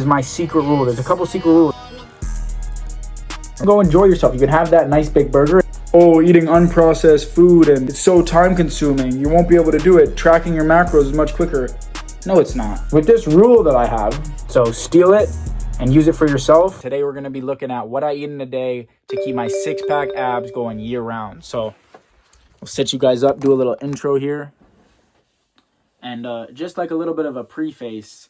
my secret rule. There's a couple secret rules. Go enjoy yourself. You can have that nice big burger. Oh, eating unprocessed food and it's so time consuming. You won't be able to do it. Tracking your macros is much quicker. No, it's not. With this rule that I have, so steal it and use it for yourself. Today we're gonna be looking at what I eat in a day to keep my six-pack abs going year round. So I'll set you guys up, do a little intro here. And just like a little bit of a preface,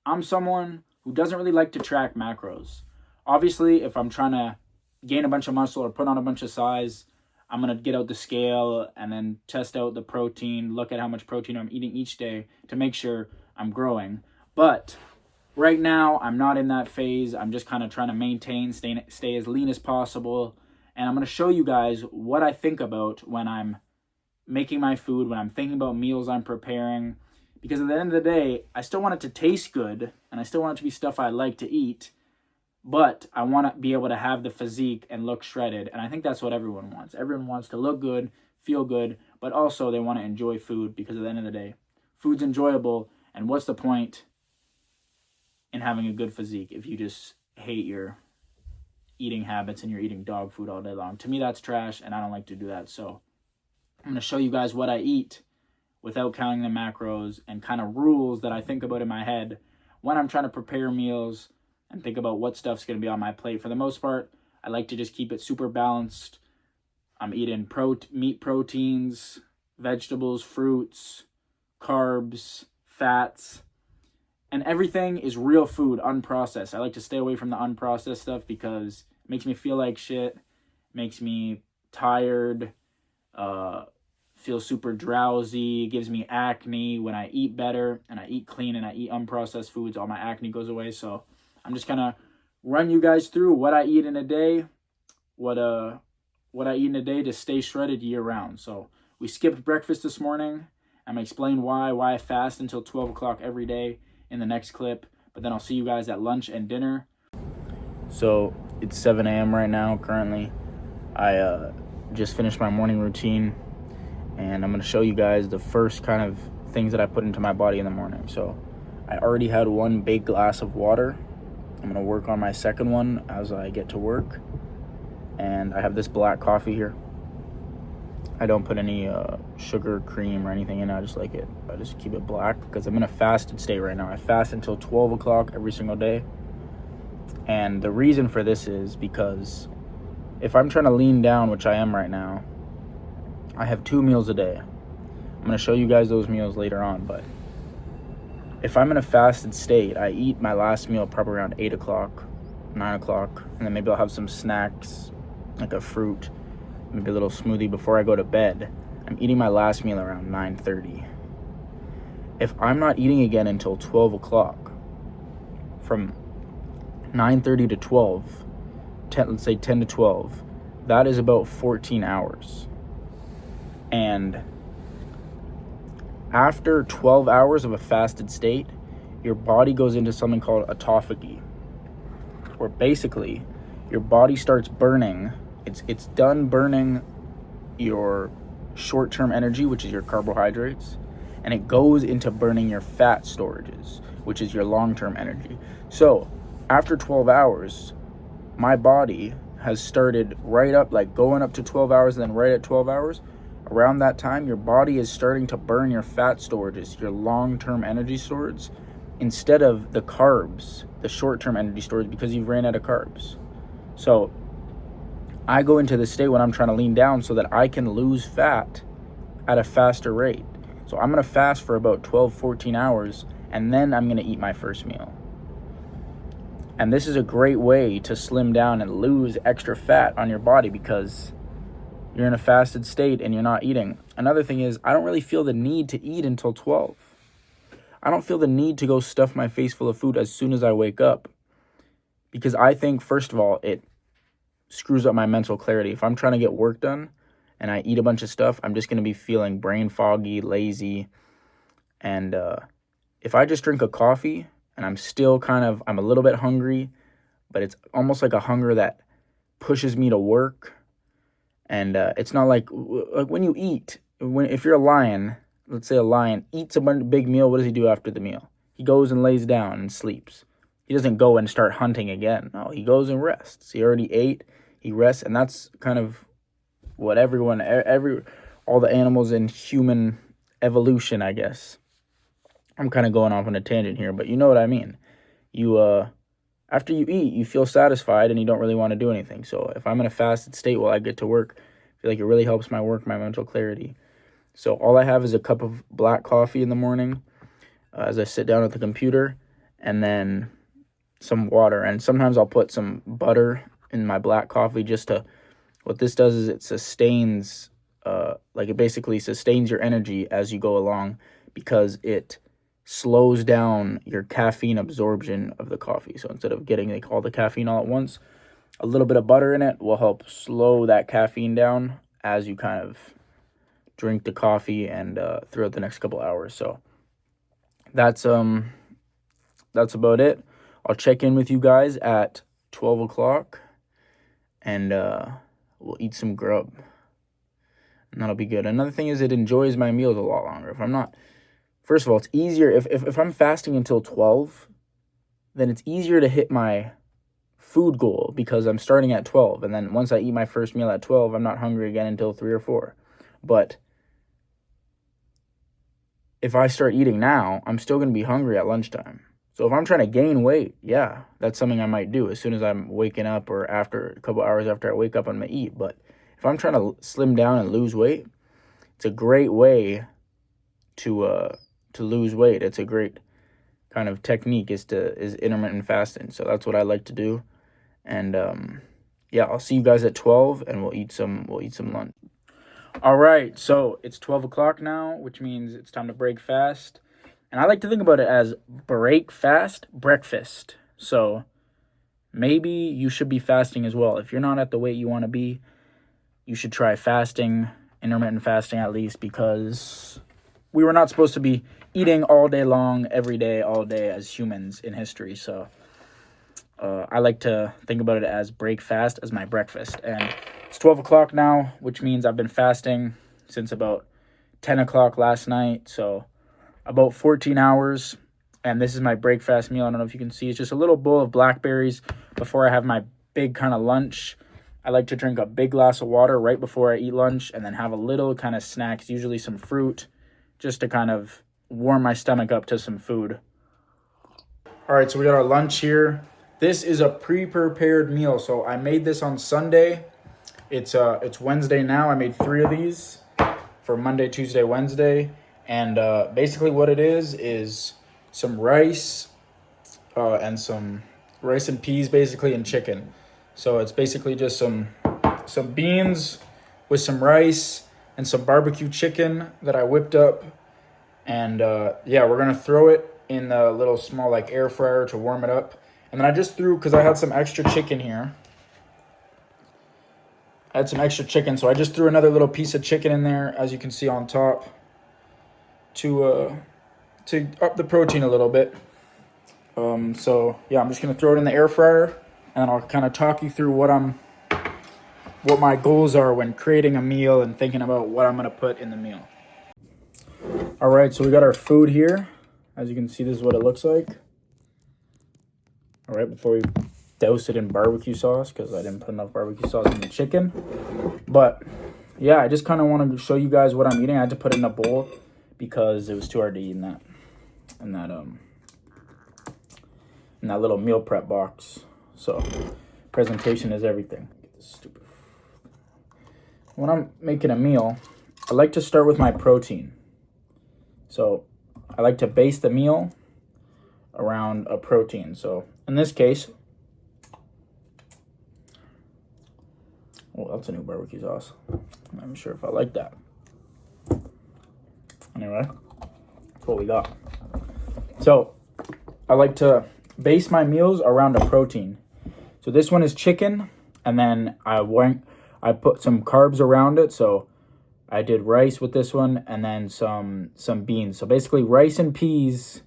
I'm someone who doesn't really like to track macros. Obviously, if I'm trying to gain a bunch of muscle or put on a bunch of size, I'm going to get out the scale and then test out the protein, look at how much protein I'm eating each day to make sure I'm growing. But right now, I'm not in that phase. I'm just kind of trying to maintain, stay as lean as possible. And I'm going to show you guys what I think about when I'm making my food, when I'm thinking about meals I'm preparing. Because at the end of the day, I still want it to taste good and I still want it to be stuff I like to eat. But I want to be able to have the physique and look shredded. And I think that's what everyone wants. Everyone wants to look good, feel good, but also they want to enjoy food because at the end of the day, food's enjoyable. And what's the point in having a good physique if you just hate your eating habits and you're eating dog food all day long? To me, that's trash, and I don't like to do that. So I'm going to show you guys what I eat without counting the macros and kind of rules that I think about in my head when I'm trying to prepare meals and think about what stuff's going to be on my plate. For the most part, I like to just keep it super balanced. I'm eating meat proteins, vegetables, fruits, carbs, fats, and everything is real food, unprocessed. I like to stay away from the unprocessed stuff because it makes me feel like shit, makes me tired, feel super drowsy, gives me acne. When I eat better and I eat clean and I eat unprocessed foods, all my acne goes away. So I'm just gonna run you guys through what I eat in a day, what I eat in a day to stay shredded year round. So we skipped breakfast this morning. I'm gonna explain why I fast until 12 o'clock every day in the next clip. But then I'll see you guys at lunch and dinner. So it's 7 a.m. right now currently. I just finished my morning routine and I'm gonna show you guys the first kind of things that I put into my body in the morning. So I already had one big glass of water. I'm going to work on my second one as I get to work. And I have this black coffee here. I don't put any sugar, cream, or anything in it. I just like it. I just keep it black because I'm in a fasted state right now. I fast until 12 o'clock every single day. And the reason for this is because if I'm trying to lean down, which I am right now, I have 2 meals a day. I'm going to show you guys those meals later on, but if I'm in a fasted state, I eat my last meal probably around 8 o'clock, 9 o'clock, and then maybe I'll have some snacks, like a fruit, maybe a little smoothie before I go to bed. I'm eating my last meal around 9:30. If I'm not eating again until 12 o'clock, from 9:30 to 12, let's say 10 to 12, that is about 14 hours. And after 12 hours of a fasted state, your body goes into something called autophagy, where basically your body starts burning. It's done burning your short-term energy, which is your carbohydrates, and it goes into burning your fat storages, which is your long-term energy. So after 12 hours, my body has started right up, like going up to 12 hours and then right at 12 hours. Around that time, your body is starting to burn your fat storages, your long-term energy storage, instead of the carbs, the short-term energy storage, because you've ran out of carbs. So I go into this state when I'm trying to lean down so that I can lose fat at a faster rate. So I'm going to fast for about 12, 14 hours, and then I'm going to eat my first meal. And this is a great way to slim down and lose extra fat on your body because you're in a fasted state and you're not eating. Another thing is, I don't really feel the need to eat until 12. I don't feel the need to go stuff my face full of food as soon as I wake up. Because I think, first of all, it screws up my mental clarity. If I'm trying to get work done and I eat a bunch of stuff, I'm just going to be feeling brain foggy, lazy. And if I just drink a coffee and I'm a little bit hungry, but it's almost like a hunger that pushes me to work. And it's not like when you eat, if you're a lion, let's say a lion eats a big meal, what does he do after the meal? He goes and lays down and sleeps. he doesn't go and start hunting again. No, he goes and rests. He already ate, he rests, and that's kind of what all the animals in human evolution, I guess. I'm kind of going off on a tangent here, but you know what I mean. You, after you eat, you feel satisfied and you don't really want to do anything. So if I'm in a fasted state while I get to work, I feel like it really helps my work, my mental clarity. So all I have is a cup of black coffee in the morning as I sit down at the computer, and then some water. And sometimes I'll put some butter in my black coffee what this does is it sustains, it basically sustains your energy as you go along, because it slows down your caffeine absorption of the coffee. So instead of getting all the caffeine all at once, a little bit of butter in it will help slow that caffeine down as you kind of drink the coffee and throughout the next couple hours. So that's about it. I'll check in with you guys at 12 o'clock, and we'll eat some grub, and that'll be good. Another thing is it enjoys my meals a lot longer. If I'm not, first of all, it's easier if I'm fasting until 12, then it's easier to hit my food goal because I'm starting at 12, and then once I eat my first meal at 12, I'm not hungry again until 3 or 4. But if I start eating now, I'm still going to be hungry at lunchtime. So if I'm trying to gain weight, yeah, that's something I might do. As soon as I'm waking up or after a couple hours after I wake up, I'm going to eat. But if I'm trying to slim down and lose weight, it's a great way to lose weight. It's a great kind of technique is intermittent fasting. So that's what I like to do. And yeah, I'll see you guys at 12, and we'll eat some lunch. All right, so it's 12 o'clock now, which means it's time to break fast. And I like to think about it as break fast breakfast. So maybe you should be fasting as well. If you're not at the weight you want to be, you should try fasting, intermittent fasting at least, because we were not supposed to be eating all day long, every day, all day as humans in history. So I like to think about it as break fast as my breakfast. And it's 12 o'clock now, which means I've been fasting since about 10 o'clock last night. So about 14 hours. And this is my break fast meal. I don't know if you can see. It's just a little bowl of blackberries before I have my big kind of lunch. I like to drink a big glass of water right before I eat lunch, and then have a little kind of snacks, usually some fruit, just to kind of warm my stomach up to some food. All right, so we got our lunch here. This is a pre-prepared meal. So I made this on Sunday. It's Wednesday now. I made 3 of these for Monday, Tuesday, Wednesday. And basically what it is some rice and some rice and peas, basically, and chicken. So it's basically just some beans with some rice and some barbecue chicken that I whipped up. And yeah, we're going to throw it in the little small air fryer to warm it up. And then I just threw, because I had some extra chicken here. I had some extra chicken, so I just threw another little piece of chicken in there, as you can see on top, to up the protein a little bit. So yeah, I'm just gonna throw it in the air fryer, and I'll kind of talk you through what my goals are when creating a meal and thinking about what I'm gonna put in the meal. All right, so we got our food here. As you can see, this is what it looks like. All right, before we douse it in barbecue sauce, because I didn't put enough barbecue sauce in the chicken. But yeah, I just kind of want to show you guys what I'm eating. I had to put it in a bowl because it was too hard to eat in that little meal prep box. So presentation is everything. Get this stupid. When I'm making a meal, I like to start with my protein. So I like to base the meal around a protein. So in this case, well, that's a new barbecue sauce. I'm not even sure if I like that. Anyway, that's what we got. So I like to base my meals around a protein. So this one is chicken, and then I put some carbs around it. So I did rice with this one, and then some beans. So basically rice and peas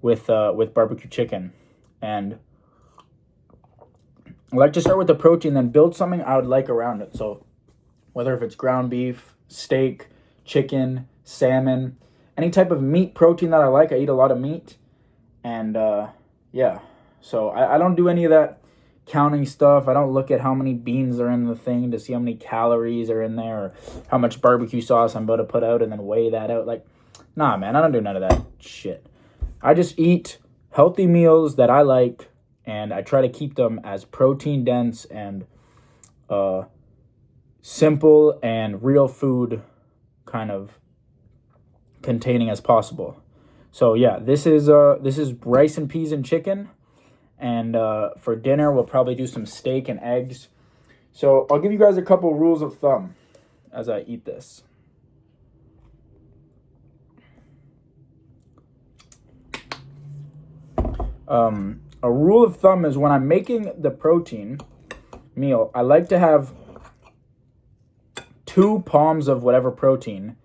with barbecue chicken. And I like to start with the protein, then build something I would like around it. So whether if it's ground beef, steak, chicken, salmon, any type of meat protein that I like. I eat a lot of meat. And yeah, So I don't do any of that counting stuff. I don't look at how many beans are in the thing to see how many calories are in there or how much barbecue sauce I'm about to put out and then weigh that out. Like, nah, man, I don't do none of that shit. I just eat healthy meals that I like, and I try to keep them as protein dense and simple and real food kind of containing as possible. So yeah, this is rice and peas and chicken. And for dinner, we'll probably do some steak and eggs. So I'll give you guys a couple rules of thumb as I eat this. A rule of thumb is when I'm making the protein meal, I like to have 2 palms of whatever protein,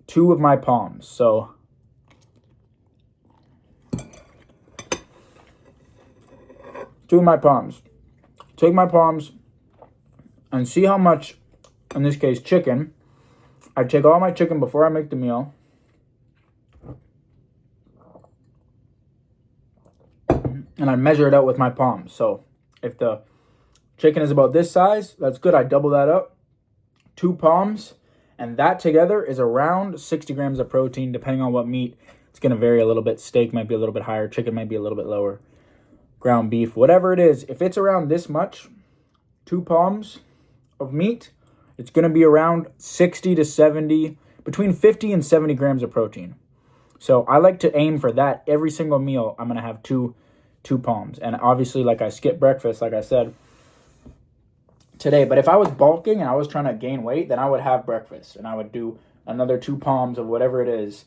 2 of my palms. So two of my palms. Take my palms and see how much, in this case, chicken. I take all my chicken before I make the meal. And I measure it out with my palms. So if the chicken is about this size, that's good. I double that up. 2 palms. And that together is around 60 grams of protein, depending on what meat. It's going to vary a little bit. Steak might be a little bit higher. Chicken might be a little bit lower. Ground beef, whatever it is, if it's around this much, 2 palms of meat, it's going to be around 60 to 70, between 50 and 70 grams of protein. So I like to aim for that every single meal. I'm going to have two palms. And obviously, like, I skip breakfast, like I said today. But if I was bulking and I was trying to gain weight, then I would have breakfast. And I would do another 2 palms of whatever it is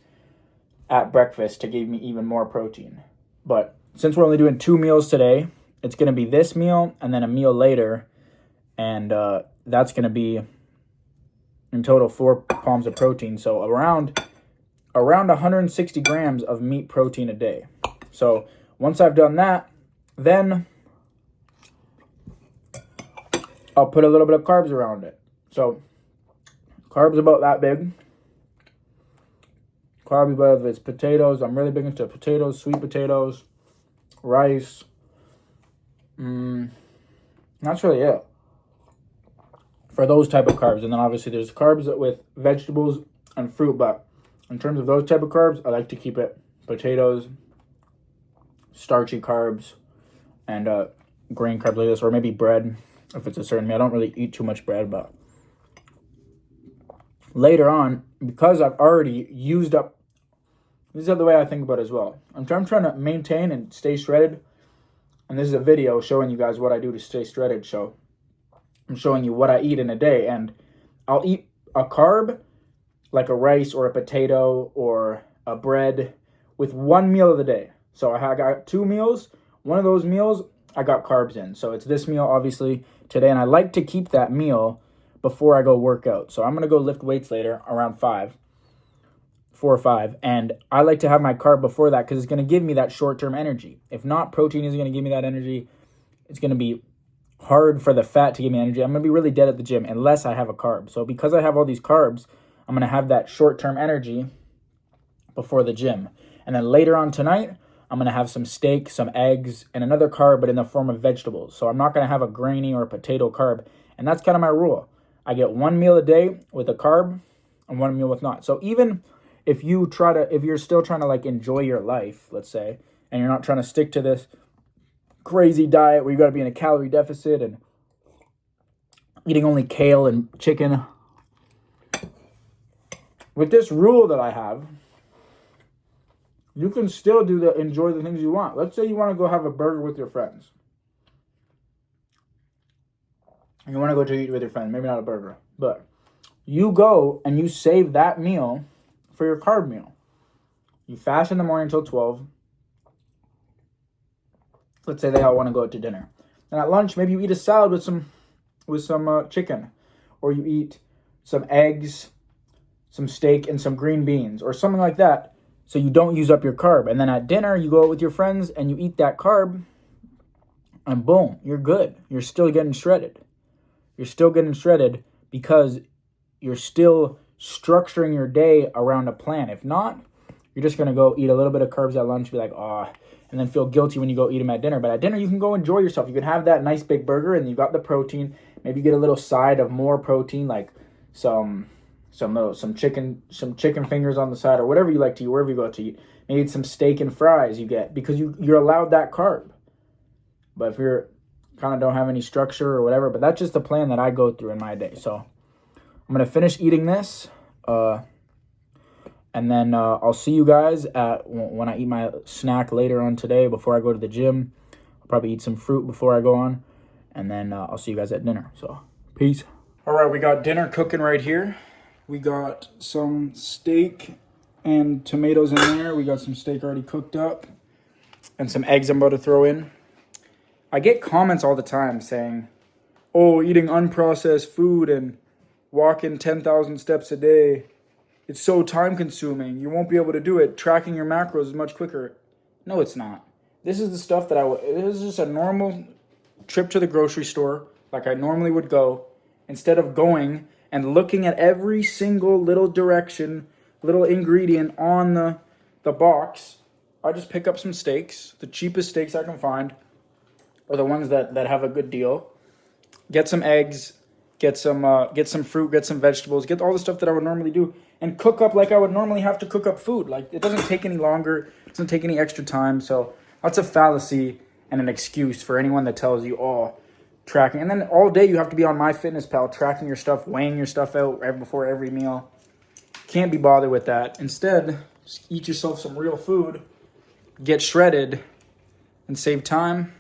at breakfast to give me even more protein. But since we're only doing 2 meals today, it's going to be this meal and then a meal later. And that's going to be, in total, 4 palms of protein. So around 160 grams of meat protein a day. So once I've done that, then I'll put a little bit of carbs around it. So carbs about that big. Carbs, whether it's potatoes. I'm really big into potatoes, sweet potatoes, rice. That's really it for those type of carbs. And then obviously there's carbs with vegetables and fruit. But in terms of those type of carbs, I like to keep it potatoes, starchy carbs, and grain carbs like this, or maybe bread if it's a certain meal. I don't really eat too much bread, but later on, because I've already used up, this is the way I think about it as well. I'm trying to maintain and stay shredded, and this is a video showing you guys what I do to stay shredded. So I'm showing you what I eat in a day, and I'll eat a carb like a rice or a potato or a bread with 1 meal of the day. So I got 2 meals. One of those meals I got carbs in. So it's this meal obviously today, and I like to keep that meal before I go work out. So I'm going to go lift weights later around 4 or 5. And I like to have my carb before that because it's going to give me that short-term energy. If not, protein isn't going to give me that energy. It's going to be hard for the fat to give me energy. I'm going to be really dead at the gym unless I have a carb. So because I have all these carbs, I'm going to have that short-term energy before the gym. And then later on tonight, I'm going to have some steak, some eggs, and another carb, but in the form of vegetables. So I'm not going to have a grainy or a potato carb. And that's kind of my rule. I get 1 meal a day with a carb and 1 meal with not. So even if you're still trying to like enjoy your life, let's say, and you're not trying to stick to this crazy diet where you got to be in a calorie deficit and eating only kale and chicken, with this rule that I have, you can still enjoy the things you want. Let's say you want to go have a burger with your friends. You want to go to eat with your friends, maybe not a burger, but you go and you save that meal for your carb meal. You fast in the morning until 12. Let's say they all want to go out to dinner. And at lunch, maybe you eat a salad with some chicken, or you eat some eggs, some steak, and some green beans, or something like that, so you don't use up your carb. And then at dinner, you go out with your friends and you eat that carb, and boom, you're good. You're still getting shredded. You're still getting shredded because you're still structuring your day around a plan. If not, you're just going to go eat a little bit of carbs at lunch, be like, oh, and then feel guilty when you go eat them at dinner. But at dinner, you can go enjoy yourself. You can have that nice big burger, and you got the protein. Maybe get a little side of more protein, like some chicken fingers on the side, or whatever you like to eat, wherever you go to eat. Maybe some steak and fries you get, because you're allowed that carb. But if you're kind of don't have any structure or whatever, but that's just the plan that I go through in my day. So I'm going to finish eating this, and then I'll see you guys when I eat my snack later on today before I go to the gym. I'll probably eat some fruit before I go on, and then I'll see you guys at dinner. So peace. All right, we got dinner cooking right here. We got some steak and tomatoes in there. We got some steak already cooked up and some eggs I'm about to throw in. I get comments all the time saying, oh, eating unprocessed food and walking 10,000 steps a day, it's so time consuming. You won't be able to do it. Tracking your macros is much quicker. No, it's not. This is the stuff that this is just a normal trip to the grocery store like I normally would go. Instead of going and looking at every single little direction, little ingredient on the box, I just pick up some steaks, the cheapest steaks I can find, or the ones that have a good deal. Get some eggs, get some fruit, get some vegetables, get all the stuff that I would normally do, and cook up like I would normally have to cook up food. Like, it doesn't take any longer, it doesn't take any extra time. So that's a fallacy and an excuse for anyone that tells you, oh, tracking. And then all day you have to be on MyFitnessPal tracking your stuff, weighing your stuff out right before every meal. Can't be bothered with that. Instead, just eat yourself some real food, get shredded, and save time.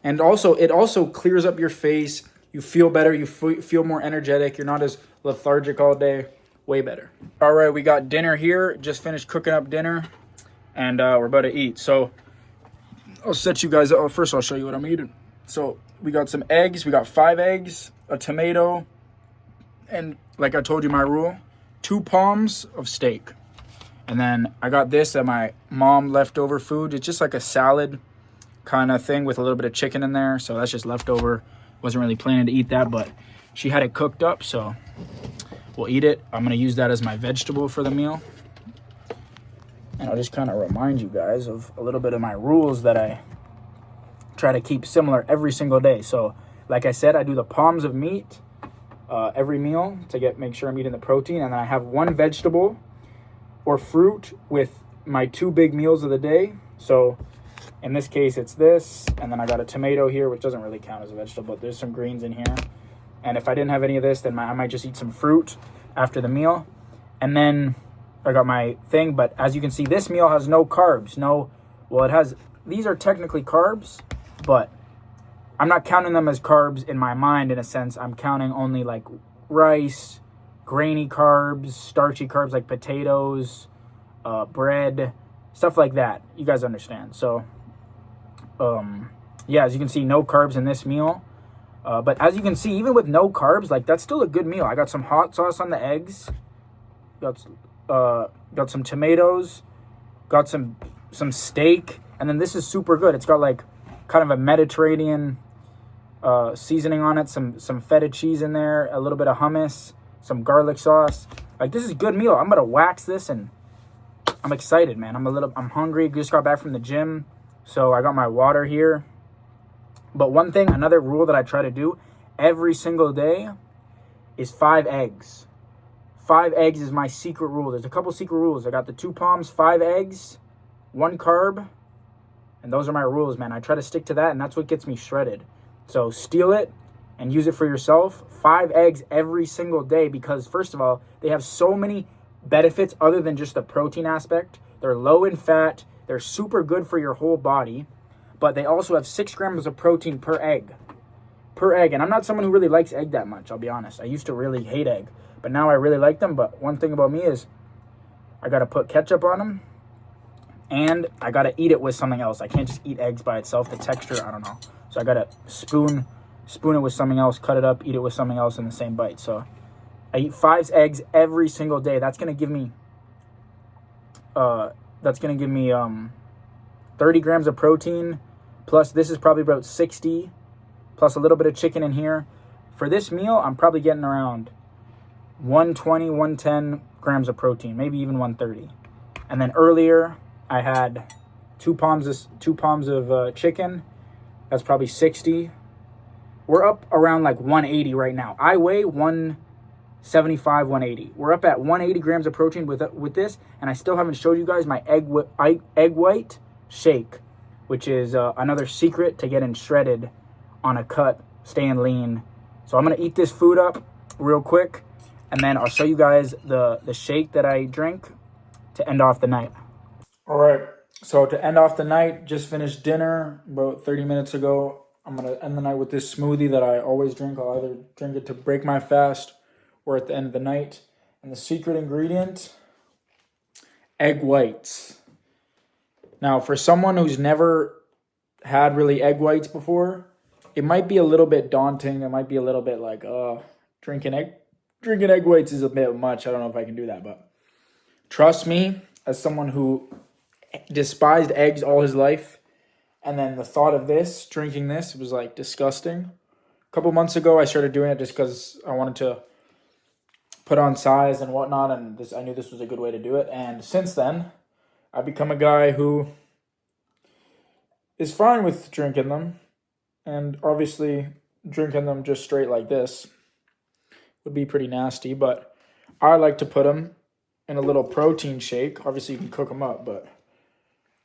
And also, it also clears up your face. You feel better. You feel more energetic. You're not as lethargic all day. Way better. All right, we got dinner here. Just finished cooking up dinner, and we're about to eat. So I'll set you guys up. First, I'll show you what I'm eating. So we got some eggs. We got 5 eggs, a tomato, and like I told you, my rule, 2 palms of steak. And then I got this at my mom leftover food. It's just like a salad kind of thing with a little bit of chicken in there. So that's just leftover. Wasn't really planning to eat that, but she had it cooked up, so we'll eat it. I'm going to use that as my vegetable for the meal. And I'll just kind of remind you guys of a little bit of my rules that I try to keep similar every single day. So like I said, I do the palms of meat every meal to make sure I'm eating the protein. And then I have 1 vegetable or fruit with my 2 big meals of the day. So in this case, it's this. And then I got a tomato here, which doesn't really count as a vegetable, but there's some greens in here. And if I didn't have any of this, then I might just eat some fruit after the meal. And then I got my thing. But as you can see, this meal has no carbs. These are technically carbs, but I'm not counting them as carbs in my mind in a sense. I'm counting only like rice, grainy carbs, starchy carbs like potatoes, bread, stuff like that. You guys understand. So, yeah, as you can see, no carbs in this meal. But as you can see, even with no carbs, like that's still a good meal. I got some hot sauce on the eggs, got some tomatoes, got some steak, and then this is super good. It's got like kind of a Mediterranean seasoning on it, some feta cheese in there, a little bit of hummus, some garlic sauce. Like, this is a good meal. I'm gonna wax this, and I'm excited, man. I'm hungry. Just got back from the gym, so I got my water here. But another rule that I try to do every single day is 5 eggs. 5 eggs is my secret rule. There's a couple secret rules. I got the 2 palms, 5 eggs, 1 carb, and those are my rules, man. I try to stick to that, and that's what gets me shredded. So steal it and use it for yourself. 5 eggs every single day, because first of all, they have so many benefits other than just the protein aspect. They're low in fat. They're super good for your whole body, but they also have 6 grams of protein per egg. And I'm not someone who really likes egg that much, I'll be honest. I used to really hate egg, but now I really like them. But one thing about me is I got to put ketchup on them, and I got to eat it with something else. I can't just eat eggs by itself. The texture, I don't know. So I got to spoon it with something else, cut it up, eat it with something else in the same bite. So I eat 5 eggs every single day. That's going to give me 30 grams of protein, plus this is probably about 60, plus a little bit of chicken in here. For this meal, I'm probably getting around 120, 110 grams of protein, maybe even 130. And then earlier I had two palms of chicken. That's probably 60. We're up around like 180 right now. I weigh 175, 180. We're up at 180 grams of protein with this, and I still haven't showed you guys my egg white shake, which is another secret to getting shredded on a cut, staying lean. So I'm gonna eat this food up real quick, and then I'll show you guys the shake that I drink to end off the night. All right, so to end off the night, just finished dinner about 30 minutes ago. I'm gonna end the night with this smoothie that I always drink. I'll either drink it to break my fast or at the end of the night. And the secret ingredient, egg whites. Now, for someone who's never had really egg whites before, it might be a little bit daunting. It might be a little bit like, drinking egg whites is a bit much. I don't know if I can do that, but trust me, as someone who despised eggs all his life, and then the thought of this, drinking this, was like disgusting. A couple months ago, I started doing it just because I wanted to put on size and whatnot, and I knew this was a good way to do it. And since then, I've become a guy who is fine with drinking them. And obviously, drinking them just straight like this would be pretty nasty, but I like to put them in a little protein shake. Obviously, you can cook them up, but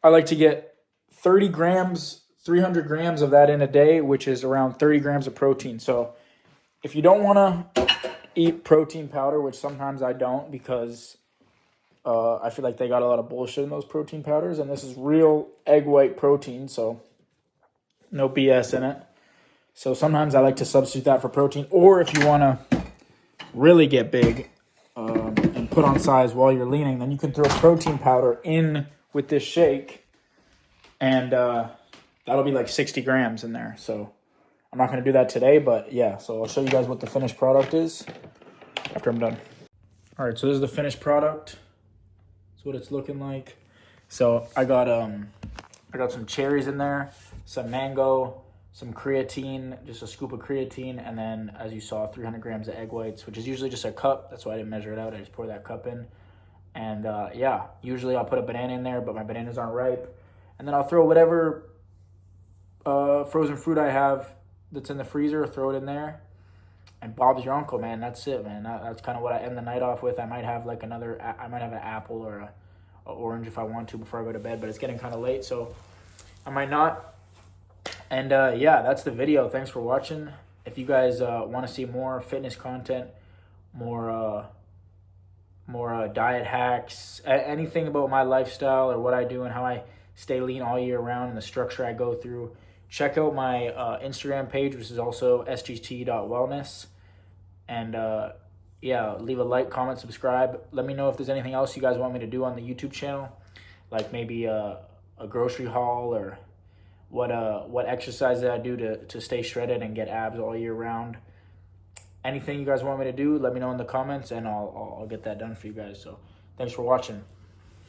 I like to get 300 grams of that in a day, which is around 30 grams of protein. So if you don't want to eat protein powder, which sometimes I don't because I feel like they got a lot of bullshit in those protein powders, and this is real egg white protein, so no BS in it. So sometimes I like to substitute that for protein. Or if you want to really get big and put on size while you're leaning, then you can throw protein powder in with this shake, and that'll be like 60 grams in there. So I'm not going to do that today, but yeah. So I'll show you guys what the finished product is after I'm done. All right, so this is the finished product. That's what it's looking like. So I got some cherries in there, some mango, some creatine, just a scoop of creatine, and then, as you saw, 300 grams of egg whites, which is usually just a cup. That's why I didn't measure it out. I just pour that cup in. And yeah, usually I'll put a banana in there, but my bananas aren't ripe. And then I'll throw whatever frozen fruit I have that's in the freezer, throw it in there. And Bob's your uncle, man. That's it, man. That's kind of what I end the night off with. I might have like I might have an apple or a orange if I want to before I go to bed, but it's getting kind of late, so I might not. And yeah, that's the video. Thanks for watching. If you guys want to see more fitness content, more diet hacks, anything about my lifestyle or what I do and how I stay lean all year round and the structure I go through, check out my Instagram page, which is also sgt.wellness. And yeah, leave a like, comment, subscribe. Let me know if there's anything else you guys want me to do on the YouTube channel, like maybe a grocery haul or what exercises I do to stay shredded and get abs all year round. Anything you guys want me to do, let me know in the comments, and I'll get that done for you guys. So thanks for watching.